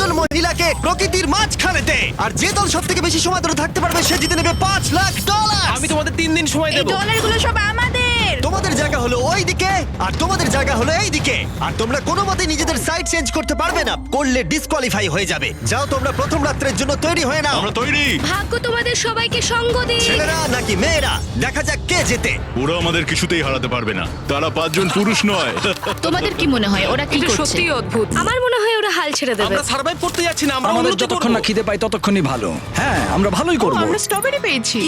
একজন মহিলাকে প্রকৃতির মাঝখানেতে। আর যে দল সব থেকে বেশি সময় ধরে থাকতে পারবে সে জিতে নেবে $5,00,000। আমি তোমাদের 3 দিন সময় এই দেবো। ডলারগুলো সব আমাদের। তোমাদের জায়গা হলো ওই দিকে আর তোমাদের জায়গা হলো এই দিকে। আর তোমরা কোনো মতে নিজেদের সাইড চেঞ্জ করতে পারবে না, করলে ডিসকোয়ালিফাই হয়ে যাবে। যাও তোমরা প্রথম রাত্রের জন্য তৈরি হয়ে নাও। আমরা তৈরি। ভাগ্য তোমাদের সবাইকে সঙ্গ দিক। ছেলেরা নাকি মেয়েরা, দেখা যাক কে জেতে। ওরা আমাদের কিছুতেই হারাতে পারবে না, তারা 5 জন পুরুষ নয়। তোমাদের কি মনে হয় ওরা কি করছে? সত্যি অদ্ভুত। আমার মনে হয় ওরা হাল ছেড়ে দেবে। আমরা সার্ভাইভ করতে যাচ্ছি না, আমরা আমাদের উন্নতি যতক্ষণ না করব। খিদে পাই ততক্ষণই ভালো। হ্যাঁ, আমরা ভালোই করব। আমরা স্ট্রবেরি পেয়েছি।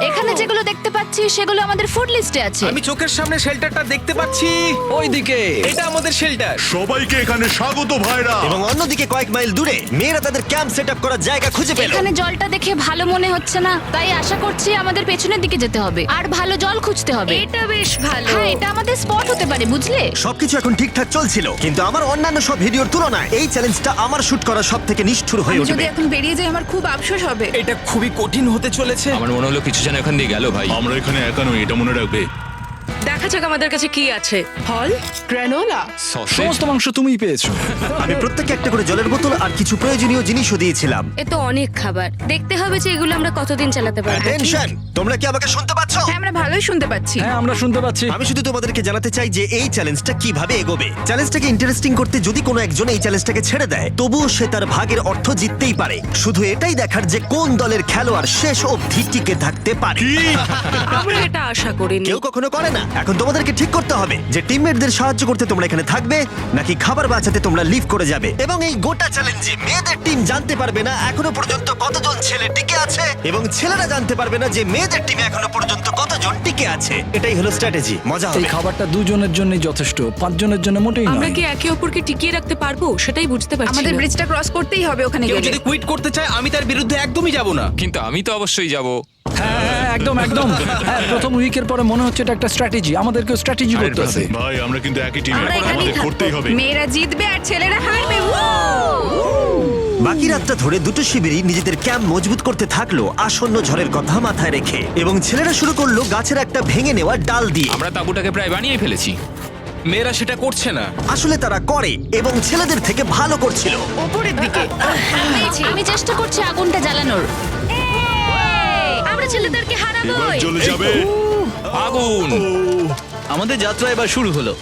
এখানে যেগুলো দেখতে পাচ্ছি সেগুলো আমাদের ফুড লিস্টে আছে। আমি চোখের সামনে শেল্টারটা দেখতে পাচ্ছি। ওইদিকে এটা আমাদের শেল্টার। সবাইকে এখানে স্বাগত ভাইরা। এবং অন্যদিকে কয়েক মাইল দূরে মেয়েরা তাদের ক্যাম্প সেট আপ করার জায়গা খুঁজে পেল। এখানে জলটা দেখে ভালো মনে হচ্ছে না, তাই আশা করছি আমাদের পেছনের দিকে যেতে হবে আর ভালো জল খুঁজতে হবে। এটা বেশ ভালো। হ্যাঁ, এটা আমাদের স্পট হতে পারে, বুঝলে? সবকিছু এখন ঠিকঠাক চলছিল, কিন্তু আমার অন্যান্য সব ভিডিওর তুলনায় এই চ্যালেঞ্জটা আমার শুট করা সব থেকে নিষ্ঠুর হয়ে যদি উঠবে। এখন বেরিয়ে যাই আমার খুব আফসোস হবে। এটা খুবই কঠিন হতে চলেছে। আমার মনে হলো কিছু যেন এখান দিয়ে গেল ভাই। আমরা এখানে একা নই, এটা মনে রাখবে। দেখা যাক আমাদের কাছে কি আছে। ফল, গ্রানোলা। সসেজ। সমস্ত মাংস তুমিই পেয়েছো। আমি প্রত্যেককে একটা করে জলের বোতল আর কিছু প্রয়োজনীয় জিনিসও দিয়েছিলাম। এ তো অনেক খাবার। দেখতে হবে যে এগুলো আমরা কতদিন চালাতে পারবো। টেনশন, তোমরা কি আমাকে শুনতে পাচ্ছ? হ্যাঁ, আমরা ভালোই শুনতে পাচ্ছি। হ্যাঁ, আমরা শুনতে পাচ্ছি। আমি শুধু তোমাদেরকে জানাতে চাই যে এই চ্যালেঞ্জটা কিভাবে এগোবে। চ্যালেঞ্জটাকে ইন্টারেস্টিং করতে যদি কোনো একজন এই চ্যালেঞ্জটাকে ছেড়ে দেয়, তবুও সে তার ভাগের অর্থ জিততেই পারে। শুধু এটাই দেখার যে কোন দলের খেলোয়াড় শেষ অবধি টিকে থাকতে পারে। আমরা এটা আশা করিনি। কেউ কখনো করে না। এখন তোমাদেরকে ঠিক করতে হবে যে টিমমেটদের সাহায্য করতে তোমরা এখানে থাকবে নাকি খাবার বাঁচাতে তোমরা লিভ করে যাবে। এবং এই গোটা চ্যালেঞ্জে মেয়েদের টিম জানতে পারবে না এখনো পর্যন্ত কতজন ছেলে টিকে আছে, এবং ছেলেরা জানতে পারবে না যে মেয়েদের টিমে এখনো পর্যন্ত কতজন টিকে আছে। এটাই হলো স্ট্র্যাটেজি। মজা এই হবে। খাবারটা দুজনের জন্যই যথেষ্ট, 5 জনের জন্য মোটেই আমরা নয়। কি একে অপরকে টিকিয়ে রাখতে পারবো সেটাই বুঝতে পারছি আমাদের না। ব্রিজটা ক্রস করতেই হবে ওখানে কেউ গেলে। যদি কুইট করতে চায় আমি তার বিরুদ্ধে একদমই যাব না। কিন্তু আমি তো অবশ্যই যাব। হ্যাঁ, হ্যাঁ, একদম একদম। হ্যাঁ, প্রথম উইকের পরে মনে হচ্ছে এটা একটা স্ট্র্যাটেজি। আমাদেরকে স্ট্র্যাটেজি করতে হবে। ভাই আমরা কিন্তু একই টিমে, আমরা এখানেই আমাদের থাকবো। করতেই হবে। মেয়েরা জিতবে আর ছেলেরা হারবে। বাকি রাতটা ধরে দুটো শিবিরই নিজেদের ক্যাম্প মজবুত করতে থাকলো আসন্ন ঝড়ের কথা মাথায় রেখে, এবং ছেলেরা শুরু করলো গাছের একটা ভেঙে নেওয়া ডাল দিয়ে। আমরা তাঁবুটাকে প্রায় বানিয়ে ফেলেছি। মেয়েরা সেটা করছে না। আসলে তারা করে এবং ছেলেদের থেকে ভালো করছিল। উপরের দিকে। আমি চেষ্টা করছি আগুনটা জ্বালানোর। আমরা ছেলেদেরকে হারাবো। এবার চলে যাবে। আগুন। আমাদের যাত্রা এবার শুরু হলো।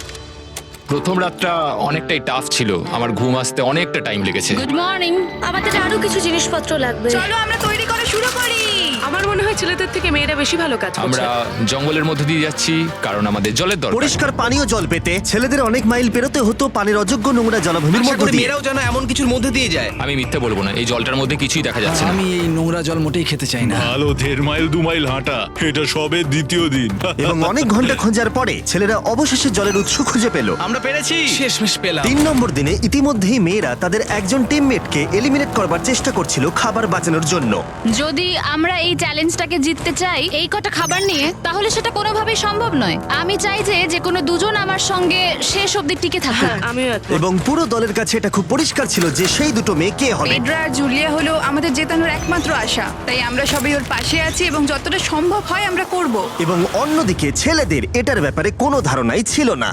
প্রথম রাতটা অনেকটাই টাফ ছিল, আমার ঘুম আসতে অনেকটা টাইম লেগেছে। Good morning. আমাদের আরো কিছু জিনিসপত্র লাগবে। চলো আমরা তৈরি করা শুরু করি। আমার মনে হয় ছেলেদের থেকে মেয়েরা বেশি ভালো কাজ করছে। আমরা জঙ্গলের মধ্যে দিয়ে যাচ্ছি কারণ আমাদের জলের দরকার। পরিষ্কার পানীয় জল পেতে ছেলেদের অনেক মাইল পেরোতে হতো পানির অযোগ্য নোংরা জলাভূমির আশা মধ্য করি দিয়ে। মেয়েরাও যেন এমন কিছুর মধ্যে দিয়ে যায়। আমি মিথ্যে বলবো না, এই জলটার মধ্যে কিছুই দেখা যাচ্ছে না। আমি এই নোংরা জল মোটেই খেতে চাই না। ভালো 1.5 মাইল 2 মাইল হাঁটা, এটা সবে দ্বিতীয় দিন। এবং অনেক ঘন্টা খোঁজার পরে ছেলেরা অবশেষে জলের উৎস খুঁজে পেল। আমরা পেরেছি, শেষমেশ পেলাম। 3 নম্বর দিনে ইতিমধ্যেই মেয়েরা তাদের একজন টিমমেটকে এলিমিনেট করবার চেষ্টা করছিল খাবার বাঁচানোর জন্য। যদি আমরা এই চ্যালেঞ্জটাকে জিততে চাই এই কটা খাবার নিয়ে, তাহলে সেটা কোনোভাবেই সম্ভব নয়। আমি চাই যে কোনো দুজন আমার সঙ্গে শেষ অবধি টিকে থাকুক। আমিও একমত। এবং পুরো দলের কাছে এটা খুব পরিষ্কার ছিল যে সেই দুটো মেয়ে কে হবে। পেড্রা আর জুলিয়া হলো আমাদের জেতানোর একমাত্র আশা। তাই আমরা সবাই ওর পাশে আছি এবং যতটা সম্ভব হয় আমরা করব। এবং অন্যদিকে ছেলেদের এটার ব্যাপারে কোনো ধারণাই ছিল না।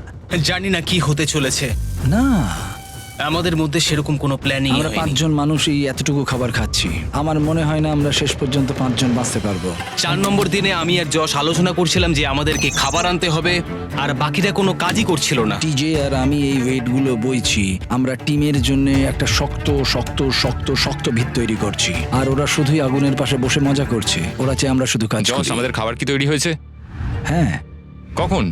জানি না কি হতে চলেছে। না, আমাদের মধ্যে সেরকম কোনো প্ল্যানিং আমরা 5 জন মানুষ এই এতটুকু খাবার খাচ্ছি। আমার মনে হয় না আমরা শেষ পর্যন্ত 5 জন বাঁচতে পারবো। 4 নম্বর দিনে আমি আর যশ আলোচনা করছিলাম যে আমাদেরকে খাবার আনতে হবে, আর বাকিরা কোনো কাজই করছিল না। টিজে আর আমি এই ওয়েটগুলো বইছি। আমরা টিমের জন্য একটা শক্ত শক্ত শক্ত শক্ত ভিত তৈরি করছি, আর ওরা শুধুই আগুনের পাশে বসে মজা করছে। ওরা চায় আমরা শুধু কাজ জস, করি। আমাদের খাবার কি তৈরি হয়েছে? হ্যাঁ, কখন?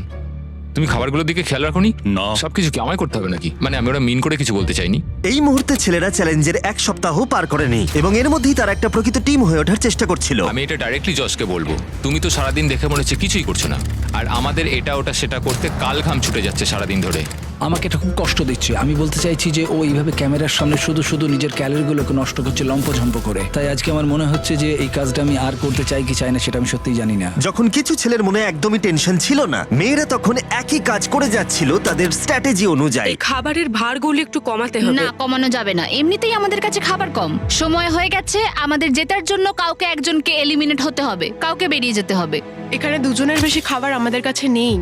তুমি খাবারগুলোর দিকে খেয়াল রাখোনি? না। সবকিছু কি আমায় করতে হবে নাকি? মানে আমি ওরা মিন করে কিছু বলতে চাইনি। এই মুহূর্তে ছেলেরা চ্যালেঞ্জের 1 সপ্তাহ পার করেনি, এবং এর মধ্যেই তারা একটা প্রকৃত টিম হয়ে ওঠার চেষ্টা করছিল। আমি এটা ডাইরেক্টলি জসকে বলবো। তুমি তো সারাদিন দেখে মনে হচ্ছে কিছুই করছো না, আর আমাদের এটা ওটা সেটা করতে কাল ঘাম ছুটে যাচ্ছে সারাদিন ধরে। আমাকে এটা খুব কষ্ট দিচ্ছে। আমি বলতে চাইছি যে ও এইভাবে ক্যামেরার সামনে শুধু শুধু নিজের ক্যালোরিগুলোকে নষ্ট করছে লম্পঝম্প করে। তাই আজকে আমার মনে হচ্ছে যে এই কাজটা আমি আর করতে চাই কি চাই না সেটা আমি সত্যিই জানি না। যখন কিছু ছেলের মনে একদমই টেনশন ছিল না, মেয়েরা তখন একই কাজ করে যাচ্ছিল তাদের স্ট্র্যাটেজি অনুযায়ী। এই খাবারের ভারগুলো একটু কমাতে হবে। না, কমানো যাবে না। এমনিতেই আমাদের কাছে খাবার কম। সময় হয়ে গেছে আমাদের জেতার জন্য কাউকে একজনকে এলিমিনেট হতে হবে, কাউকে বেরিয়ে যেতে হবে। এখানে দুজনের বেশি খাবার আমাদের কাছে নেই।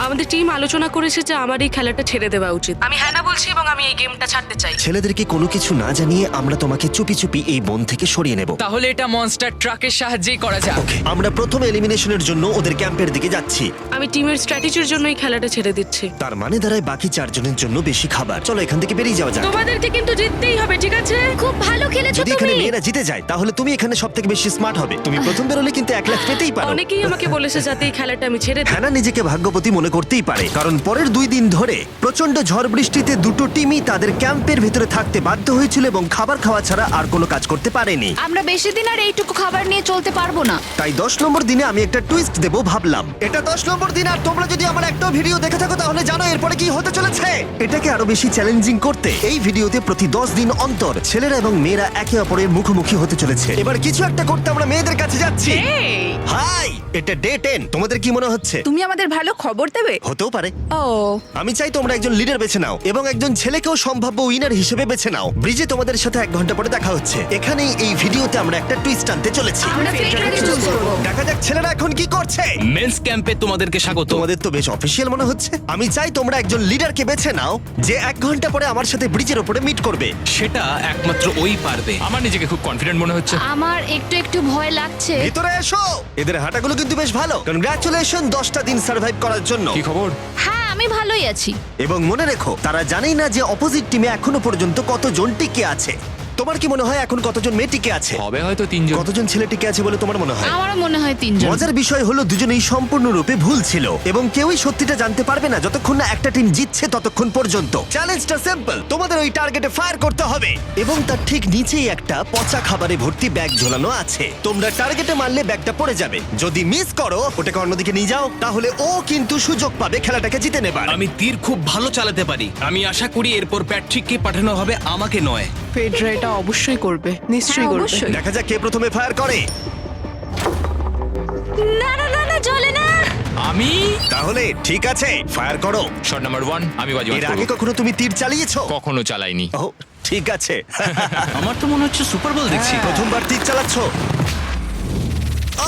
আমাদের টিম আলোচনা করেছে যে আমার এই খেলাটা ছেড়ে দেওয়া উচিত। আমি হ্যাঁ বলছি এবং আমি এই গেমটা ছাড়তে চাই। ছেলেদেরকে কোনো কিছু না জানিয়ে আমরা তোমাকে চুপি চুপি এই বন থেকে সরিয়ে নেব। তাহলে এটা মনস্টার ট্রাকের সাহায্যেই করা যাক। ওকে, আমরা প্রথম এলিমিনেশনের জন্য ওদের ক্যাম্পের দিকে যাচ্ছি। আমি টিমের স্ট্র্যাটেজির জন্য এই খেলাটা ছেড়ে দিচ্ছি। তার মানে দাঁড়ায় বাকি 4 জনের জন্য বেশি খাবার। চলো এখান থেকে বেরিয়ে যাওয়া যাক। তোমাদেরকে কিন্তু জিততেই হবে, ঠিক আছে? খুব ভালো খেলেছো যদি এখানে তুমি। মেয়েরা জিতে যায় তাহলে তুমি এখানে সবথেকে বেশি স্মার্ট হবে। তুমি প্রথম বেরোলে কিন্তু 1 লাখ পেতেই পারো। অনেকেই আমাকে বলেছে যাতে এই খেলাটা আমি ছেড়ে দিই। হ্যানা নিজেকে ভাগ্যবতী মনে করতেই পারে, কারণ পরের 2 দিন ধরে প্রচন্ড ঝড় বৃষ্টিতে দুটো টিমই তাদের ক্যাম্পের ভিতরে থাকতে বাধ্য হয়েছিল এবং খাবার খাওয়া ছাড়া আর কোনো কাজ করতে পারেনি। আমরা বেশি দিন আর এইটুকু খাবার নিয়ে চলতে পারবো না। তাই 10 নম্বর দিনে আমি একটা টুইস্ট দেব ভাবলাম। এটা 10 নম্বর দিন, আর তোমরা যদি আমার একটা ভিডিও দেখে থাকো তাহলে জানো এরপরে কি হতে চলেছে। এটাকে আরো বেশি চ্যালেঞ্জিং করতে এই ভিডিওতে প্রতি 10 দিন অন্তর ছেলেরা এবং মেয়েরা একে অপরের মুখোমুখি হতে চলেছে। এবার কিছু একটা করতে আমরা মেয়েদের কাছে যাচ্ছি। হাই, এটা ডে 10। তোমাদের কি মনে হচ্ছে? তুমি আমাদের ভালো খবর দেবে? হতেও পারে। ও, আমি চাই তোমরা একজন লিডার বেছে নাও এবং একজন ছেলেকেও সম্ভাব্য উইনার হিসেবে বেছে নাও। ব্রিজে তোমাদের সাথে 1 ঘন্টা পরে দেখা হচ্ছে। এখানেই এই ভিডিওতে আমরা একটা টুইস্ট আনতে চলেছি। আমরা ফেডরারকে চুজ করব। দেখা যাক ছেলেরা এখন কি করছে। মেন্স ক্যাম্পে তোমাদেরকে স্বাগত। তোমাদের তো বেশ অফিসিয়াল মনে হচ্ছে। আমি চাই তোমরা একজন লিডারকে বেছে নাও যে 1 ঘন্টা পরে আমার সাথে ব্রিজের উপরে মিট করবে। সেটা একমাত্র ওই পারবে। আমার নিজেকে খুব কনফিডেন্ট মনে হচ্ছে। আমার একটু একটু ভয় লাগছে। ভিতরে এসো। এদের হাঁটাগুলো কিন্তু বেশ ভালো। কনগ্রাচুলেশন 10টা দিন সার্ভাইভ করার জন্য। কি খবর? হ্যাঁ, আমি ভালোই আছি। এবং মনে রেখো, তারা জানেই না যে অপোজিট টিমে এখনো পর্যন্ত কতজন টিকে আছে। তোমার কি মনে হয় এখন কতজন মেয়ে টিকে আছে? হবে হয়তো 3 জন। কতজন ছেলে টিকে আছে বলে তোমার মনে হয়? আমারও মনে হয় 3 জন। মজার বিষয় হলো দুজনেই সম্পূর্ণরূপে ভুল ছিল এবং কেউই সত্যিটা জানতে পারবে না যতক্ষণ না একটা টিম জিতছে ততক্ষণ পর্যন্ত। চ্যালেঞ্জটা সিম্পল, তোমাদের ওই টার্গেটে ফায়ার করতে হবে এবং তার ঠিক নিচেই একটা পচা খাবারে ভর্তি ব্যাগ ঝোলানো আছে। তোমরা টার্গেটে মারলে ব্যাগটা পড়ে যাবে। যদি মিস করো, ওটাকে অন্যদিকে নিয়ে যাও, তাহলে ও কিন্তু সুযোগ পাবে খেলাটাকে জিতে নেবার। আমি তীর খুব ভালো চালাতে পারি। আমি আশা করি এরপর প্যাট্রিককে পাঠানো হবে, আমাকে নয়। ফেডরা এটা অবশ্যই করবে, নিশ্চয়ই হ্যাঁ, করবে। অবশ্যই। দেখা যাক কে প্রথমে ফায়ার করে। না না না না, চলে না। আমি তাহলে ঠিক আছে, ফায়ার করো। শট নাম্বার 1 আমি বাজি এর আগে কখনো তুমি তীর চালিয়েছো? কখনো চালাইনি। ও, ঠিক আছে। আমার তো মনে হচ্ছে সুপার বল দেখছি। প্রথমবার তীর চালাচ্ছ?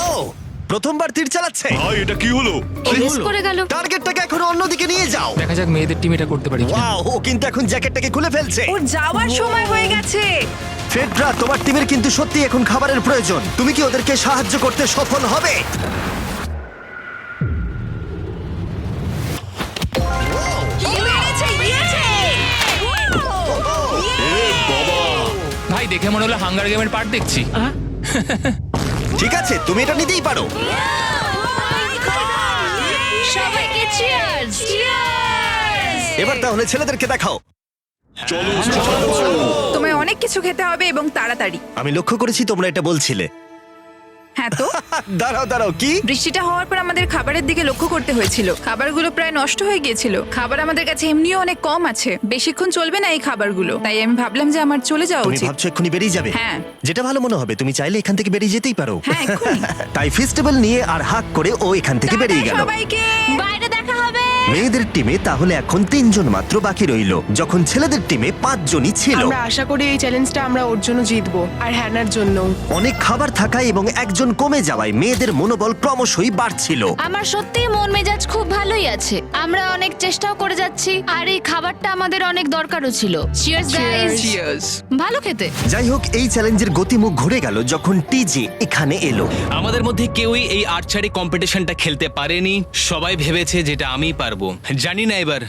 ও, প্রথমবার তীর চালাচ্ছে। ভাই এটা কি হলো? মিস করে গেল। টার্গেটটাকে এখন অন্যদিকে নিয়ে যাও। দেখা যাক মেয়েদের টিম এটা করতে পারি কিনা। ওয়াও, ও কিন্তু এখন জ্যাকেটটাকে খুলে ফেলছে। ওর যাওয়ার সময় হয়ে গেছে। ফেডরা, তোমার টিমের কিন্তু সত্যি এখন খাবারের প্রয়োজন। তুমি কি ওদেরকে সাহায্য করতে সফল হবে? ভাই দেখে মনে হলো হাঙ্গার গেমের পার্ট দেখছি। ঠিক আছে, তুমি এটা নিতেই পারো। সবাইকে চিয়ার্স। চিয়ার্স। এবার তাহলে ছেলেদেরকে দেখাও। তোমায় অনেক কিছু খেতে হবে এবং তাড়াতাড়ি। আমি লক্ষ্য করেছি তোমরা এটা বলছিলে। হ্যাঁ তো, দাঁড়াও দাঁড়াও, কি? বৃষ্টিটা হওয়ার পর আমাদের খাবারের দিকে লক্ষ্য করতে হয়েছিল। খাবারগুলো প্রায় নষ্ট হয়ে গিয়েছিল। খাবার আমাদের কাছে এমনিও অনেক কম আছে, বেশিক্ষণ চলবে না এই খাবারগুলো। তাই আমি ভাবলাম যে আমার চলে যাওয়া তুমি উচিত। ভাবছো এক্ষুনি বেরিয়ে যাবে? হ্যাঁ। যেটা ভালো মনে হবে। তুমি চাইলে এখান থেকে বেরিয়ে যেতেই পারো। হ্যাঁ, এক্ষুনি। তাই ফেস্টিভ্যাল নিয়ে আর হাক করে ও এখান থেকে বেরিয়ে গেল। সবাইকে বাইরে দেখা হবে। মেয়েদের টিমে তাহলে এখন 3 জন মাত্র বাকি রইল, যখন ছেলেদের টিমে 5 জনই ছিল। আমরা আশা করি এই চ্যালেঞ্জটা আমরা ওর জন্য জিতবো, আর হ্যানার জন্য। অনেক খাবার থাকায় এবং একজন কমে যাওয়ায় মেয়েদের মনোবল ক্রমশই বাড়ছিল। আমার সত্যিই মন মেজাজ খুব ভালোই আছে। আমরা অনেক চেষ্টাও করে যাচ্ছি আর এই খাবারটা আমাদের অনেক দরকারও ছিল। Cheers guys. ভালো খেতে। যাই হোক, এই চ্যালেঞ্জের গতিমুখ ঘুরে গেল যখন টিজি এখানে এলো। আমাদের মধ্যে কেউই এই আর্চারি কম্পিটিশনটা খেলতে পারেনি। সবাই ভেবেছে যেটা আমিই পারবো। জানি না এবার